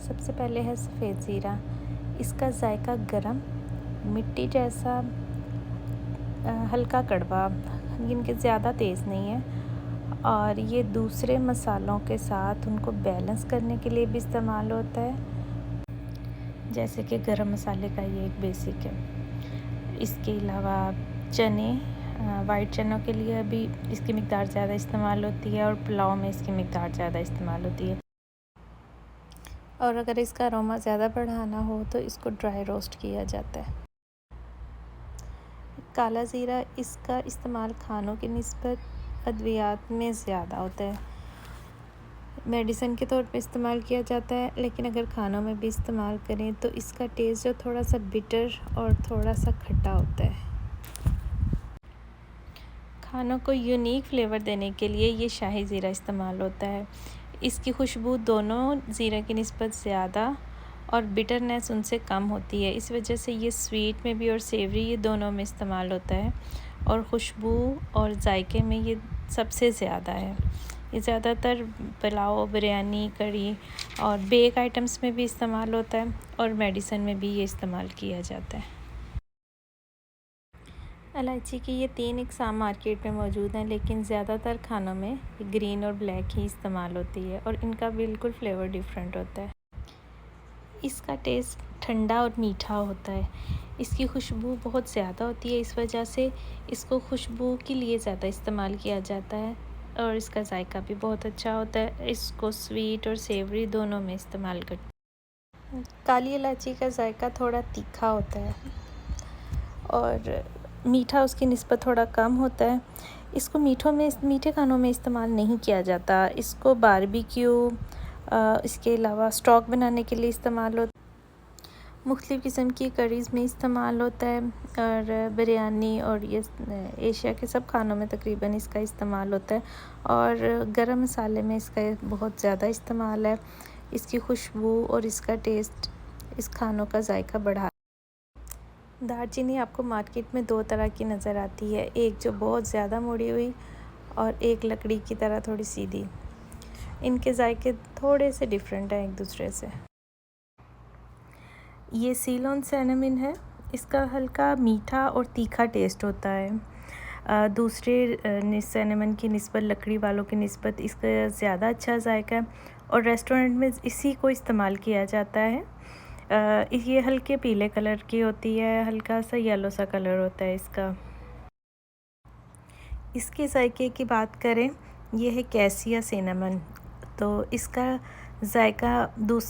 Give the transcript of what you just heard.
सबसे पहले है सफ़ेद ज़ीरा। इसका जायका गरम, मिट्टी जैसा, हल्का कड़वा, इनके ज़्यादा तेज़ नहीं है और ये दूसरे मसालों के साथ उनको बैलेंस करने के लिए भी इस्तेमाल होता है, जैसे कि गरम मसाले का ये एक बेसिक है। इसके अलावा चने, वाइट चनों के लिए भी इसकी मिक़दार ज़्यादा इस्तेमाल होती है और पुलाव में इसकी मिक़दार ज़्यादा इस्तेमाल होती है। और अगर इसका अरोमा ज़्यादा बढ़ाना हो तो इसको ड्राई रोस्ट किया जाता है। काला ज़ीरा, इसका इस्तेमाल खानों की निस्बत अद्वियात में ज़्यादा होता है। मेडिसिन के तौर पे इस्तेमाल किया जाता है, लेकिन अगर खानों में भी इस्तेमाल करें तो इसका टेस्ट जो थोड़ा सा बिटर और थोड़ा सा खट्टा होता है। खानों को यूनिक फ्लेवर देने के लिए ये शाही ज़ीरा इस्तेमाल होता है। इसकी खुशबू दोनों ज़ीरा की निस्बत ज़्यादा और बिटरनेस उनसे कम होती है। इस वजह से ये स्वीट में भी और सेवरी, ये दोनों में इस्तेमाल होता है और खुशबू और जायके में ये सबसे ज़्यादा है। ये ज़्यादातर पुलाव, बिरयानी, कढ़ी और बेक आइटम्स में भी इस्तेमाल होता है और मेडिसिन में भी ये इस्तेमाल किया जाता है। इलायची की ये 3 इकसाम मार्केट में मौजूद हैं, लेकिन ज़्यादातर खानों में ग्रीन और ब्लैक ही इस्तेमाल होती है और इनका बिल्कुल फ्लेवर डिफरेंट होता है। इसका टेस्ट ठंडा और मीठा होता है। इसकी खुशबू बहुत ज़्यादा होती है, इस वजह से इसको खुशबू के लिए ज़्यादा इस्तेमाल किया जाता है और इसका जायका भी बहुत अच्छा होता है। इसको स्वीट और सेवरी दोनों में इस्तेमाल करते हैं। काली इलायची का जायका थोड़ा तीखा होता है और मीठा उसकी निस्बत थोड़ा कम होता है। इसको मीठे खानों में इस्तेमाल नहीं किया जाता। इसको बारबेक्यू, इसके अलावा स्टॉक बनाने के लिए इस्तेमाल होता है। मुख्तलिफ़ किस्म की करीज़ में इस्तेमाल होता है और बिरयानी और ये एशिया के सब खानों में तकरीबन इसका इस्तेमाल होता है और गरम मसाले में इसका बहुत ज़्यादा इस्तेमाल है। इसकी खुशबू और इसका टेस्ट इस खानों का जायका बढ़ा। दालचीनी आपको मार्केट में 2 तरह की नज़र आती है, एक जो बहुत ज़्यादा मुड़ी हुई और एक लकड़ी की तरह थोड़ी सीधी। इनके जायके थोड़े से डिफरेंट हैं एक दूसरे से। ये सीलोन सिनेमन है। इसका हल्का मीठा और तीखा टेस्ट होता है। दूसरे सिनेमन की निस्बत, लकड़ी वालों की निस्बत इसका ज़्यादा अच्छा जायका है और रेस्टोरेंट में इसी को इस्तेमाल किया जाता है। ये हल्के पीले कलर की होती है, हल्का सा येलो सा कलर होता है इसका। इसके जायके की बात करें, ये है कैसिया सिनेमन, तो इसका जायका